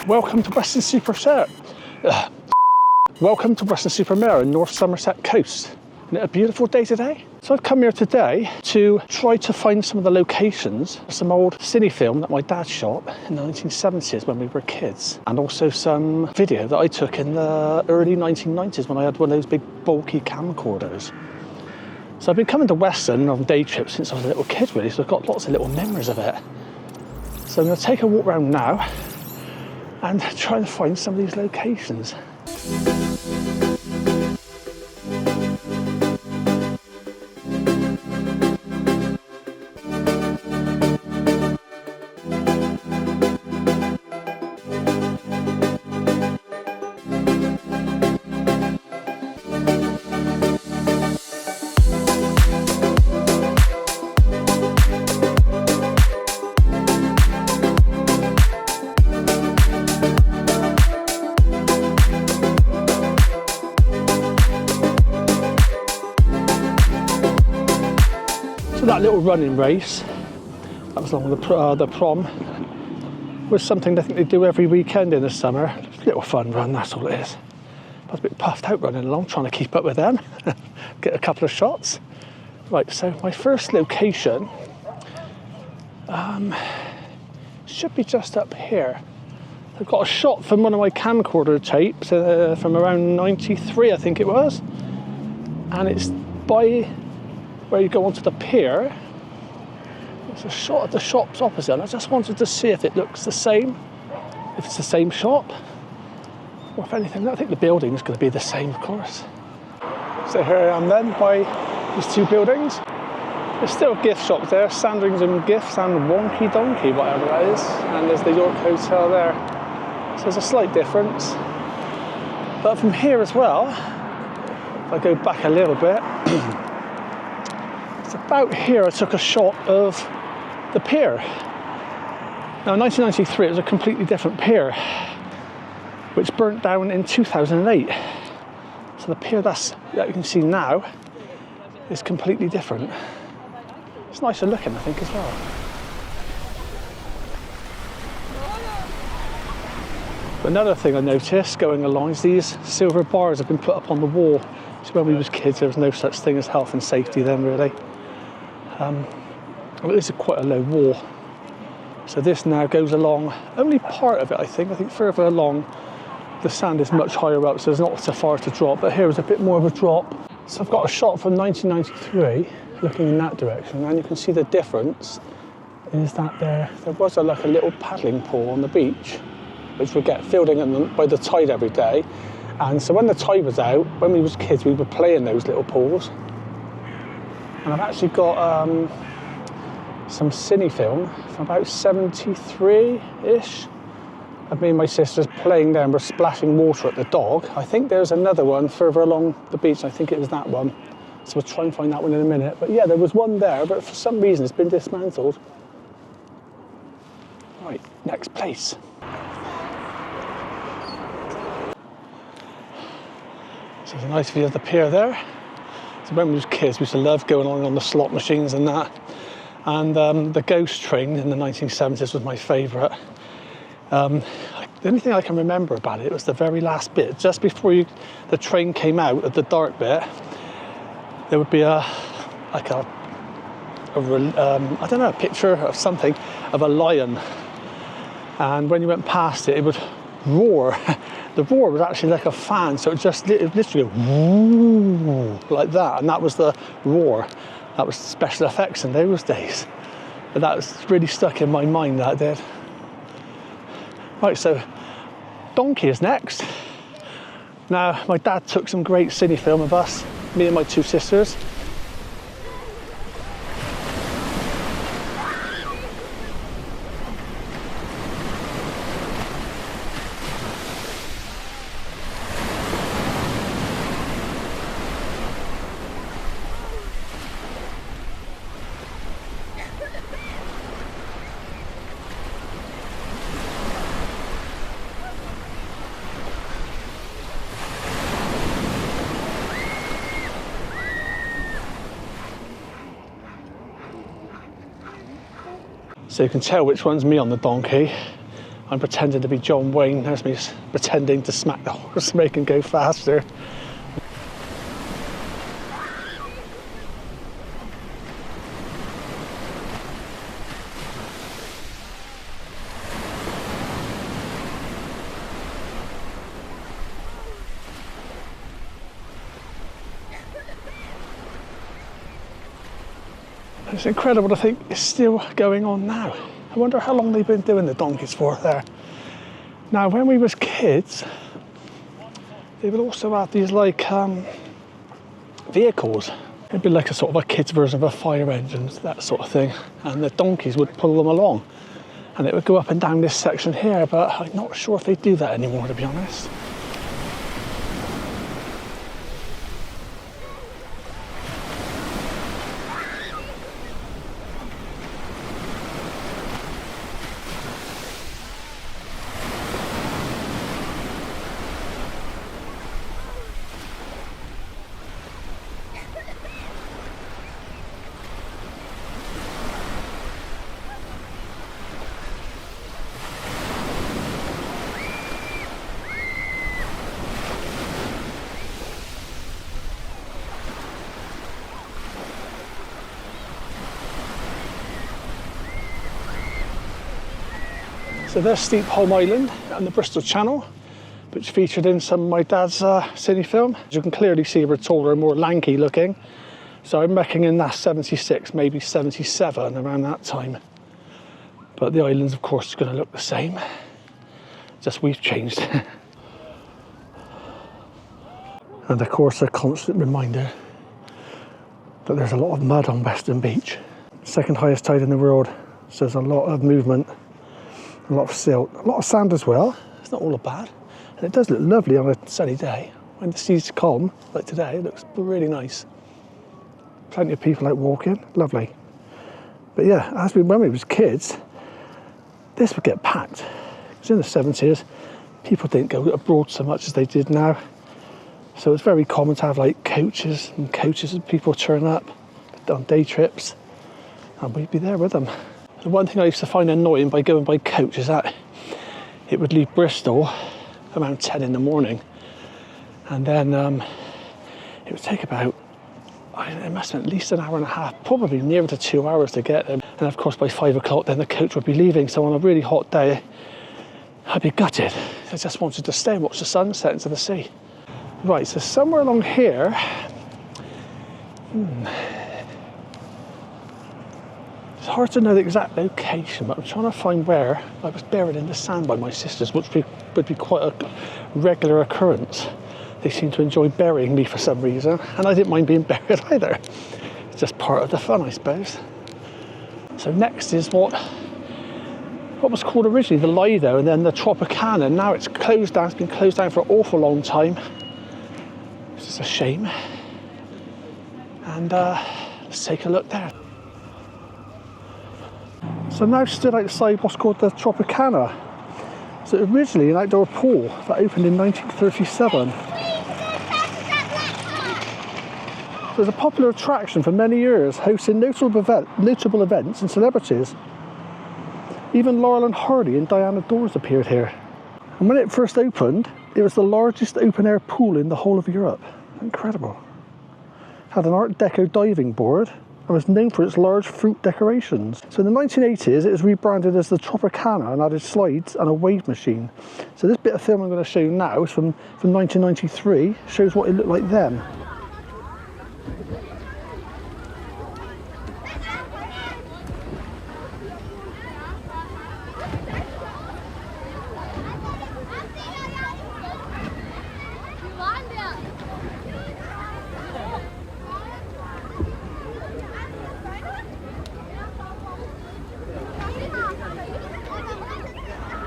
Welcome to Weston-Super-Mare. Welcome to Weston-Super-Mare in North Somerset coast. Isn't it a beautiful day today? So I've come here today to try to find some of the locations of some old cine film that my dad shot in the 1970s when we were kids, and also some video that I took in the early 1990s when I had one of those big bulky camcorders. So I've been coming to Weston on day trips since I was a little kid really, so I've got lots of little memories of it. So I'm going to take a walk around now and try and find some of these locations. So that little running race, that was along the prom, was something I think they do every weekend in the summer. It's a little fun run, that's all it is. I was a bit puffed out running along, trying to keep up with them, get a couple of shots. Right, so my first location should be just up here. I've got a shot from one of my camcorder tapes from around 93, I think it was. And it's by where you go onto the pier. It's a shot of the shops opposite, and I just wanted to see if it looks the same, if it's the same shop, or if anything. I think the building is going to be the same, of course. So here I am then by these two buildings. There's still gift shops there, Sandrings and Gifts and Wonky Donkey, whatever that is, and there's the York Hotel there. So there's a slight difference. But from here as well, if I go back a little bit, it's about here I took a shot of the pier. Now in 1993 it was a completely different pier, which burnt down in 2008. So the pier that you can see now is completely different. It's nicer looking, I think, as well. But another thing I noticed going along is these silver bars have been put up on the wall. So when we was kids there was no such thing as health and safety then really. Well, this is quite a low wall. So this now goes along, only part of it I think. I think further along the sand is much higher up, so there's not so far to drop, but here is a bit more of a drop. So I've got a shot from 1993 looking in that direction, and you can see the difference is that there was like a little paddling pool on the beach, which would get filled in by the tide every day. And so when the tide was out, when we was kids, we would play in those little pools. And I've actually got some cine film from about 73-ish. Of me and my sisters playing there and we're splashing water at the dog. I think there's another one further along the beach. I think it was that one. So we'll try and find that one in a minute. But yeah, there was one there, but for some reason it's been dismantled. Right, next place. So there's a nice view of the pier there. So when we was kids, we used to love going along on the slot machines and that. And the ghost train in the 1970s was my favourite. The only thing I can remember about it was the very last bit. Just before the train came out of the dark bit, there would be a picture of something of a lion. And when you went past it, it would roar. The roar was actually like a fan, so it literally go woo, like that, and that was the roar. That was special effects in those days. But that was really stuck in my mind, that did. Right, so Donkey is next. Now, my dad took some great cine film of us, me and my two sisters. So you can tell which one's me on the donkey. I'm pretending to be John Wayne. There's me pretending to smack the horse to make him go faster. It's incredible to think it's still going on now. I wonder how long they've been doing the donkeys for there. Now, when we was kids, they would also have these like vehicles. It'd be like a sort of a kid's version of a fire engine, that sort of thing. And the donkeys would pull them along. And it would go up and down this section here, but I'm not sure if they do that anymore, to be honest. So there's Steep Holm Island and the Bristol Channel, which featured in some of my dad's cine film. As you can clearly see, we're taller and more lanky looking. So I'm reckoning that's 76, maybe 77, around that time. But the island's of course going to look the same, just we've changed. And of course a constant reminder that there's a lot of mud on Weston Beach. Second highest tide in the world, so there's a lot of movement. A lot of silt, a lot of sand as well. It's not all bad. And it does look lovely on a sunny day. When the sea's calm, like today, it looks really nice. Plenty of people out walking, lovely. But yeah, when we was kids, this would get packed. Because in the 70s, people didn't go abroad so much as they did now. So it's very common to have like coaches and people turn up on day trips. And we'd be there with them. The one thing I used to find annoying by going by coach is that it would leave Bristol around 10 in the morning, and then it would take about, it must have been at least an hour and a half, probably nearer to 2 hours to get them. And of course by 5 o'clock then the coach would be leaving, so on a really hot day I'd be gutted. I just wanted to stay and watch the sunset into the sea. Right, so somewhere along here, it's hard to know the exact location, but I'm trying to find where I was buried in the sand by my sisters, which would be quite a regular occurrence. They seem to enjoy burying me for some reason, and I didn't mind being buried either. It's just part of the fun, I suppose. So next is what was called originally the Lido, and then the Tropicana. Now it's closed down. It's been closed down for an awful long time. It's just a shame. And let's take a look there. So now stood outside what's called the Tropicana. So originally an outdoor pool that opened in 1937. So it was a popular attraction for many years, hosting notable events and celebrities. Even Laurel and Hardy and Diana Dors appeared here. And when it first opened, it was the largest open-air pool in the whole of Europe. Incredible. Had an Art Deco diving board and was known for its large fruit decorations. So in the 1980s, it was rebranded as the Tropicana and added slides and a wave machine. So this bit of film I'm going to show you now is from 1993, shows what it looked like then.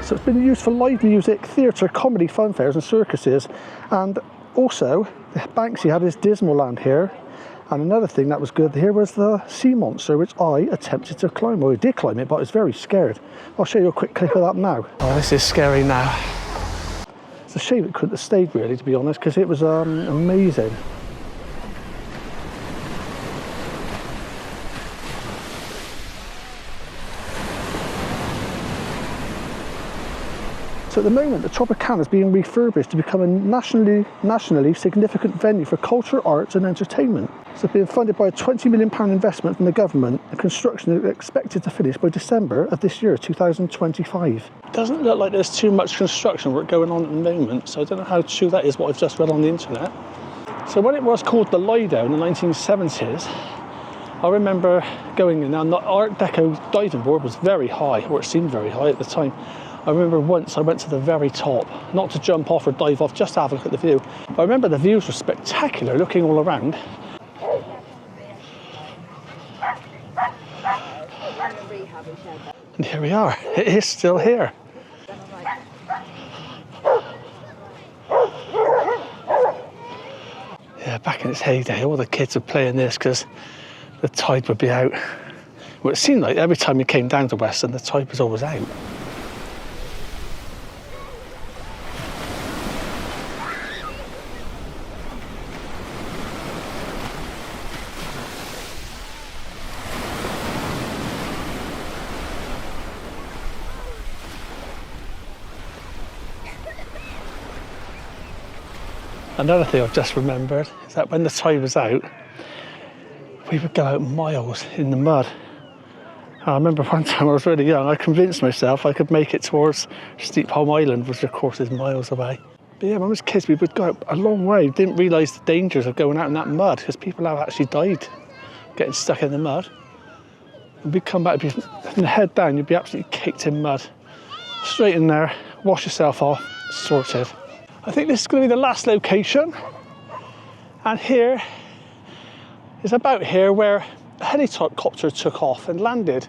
So it's been used for live music, theatre, comedy, fun fairs and circuses. And also, Banksy had his Disneyland here. And another thing that was good here was the sea monster, which I attempted to climb. Well, I did climb it, but I was very scared. I'll show you a quick clip of that now. Oh, this is scary now. It's a shame it couldn't have stayed, really, to be honest, because it was amazing. So at the moment, the Tropicana is being refurbished to become a nationally significant venue for culture, arts and entertainment. It's being funded by a £20 million investment from the government, and construction is expected to finish by December of this year, 2025. It doesn't look like there's too much construction work going on at the moment, so I don't know how true that is, what I've just read on the internet. So when it was called the Lido in the 1970s, I remember going in, and the Art Deco diving board was very high, or it seemed very high at the time. I remember once I went to the very top, not to jump off or dive off, just to have a look at the view. But I remember the views were spectacular, looking all around. And here we are, it is still here. Yeah, back in its heyday, all the kids would play in this because the tide would be out. Well, it seemed like every time you came down to Weston, the tide was always out. Another thing I've just remembered is that when the tide was out, we would go out miles in the mud. I remember one time I was really young, I convinced myself I could make it towards Steep Holm Island, which of course is miles away. But yeah, when I was kids, we would go out a long way. Didn't realise the dangers of going out in that mud, because people have actually died getting stuck in the mud. And we'd come back, and head down, you'd be absolutely caked in mud. Straight in there, wash yourself off, sorted. I think this is going to be the last location, and here is about here where a helicopter took off and landed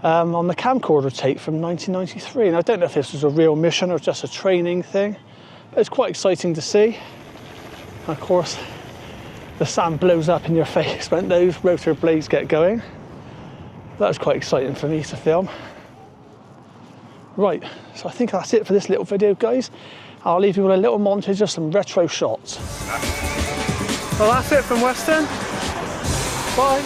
on the camcorder tape from 1993. And I don't know if this was a real mission or just a training thing, but it's quite exciting to see. And of course, the sand blows up in your face when those rotor blades get going. That was quite exciting for me to film. Right, so I think that's it for this little video, guys. I'll leave you with a little montage of some retro shots. Well, that's it from Weston. Bye.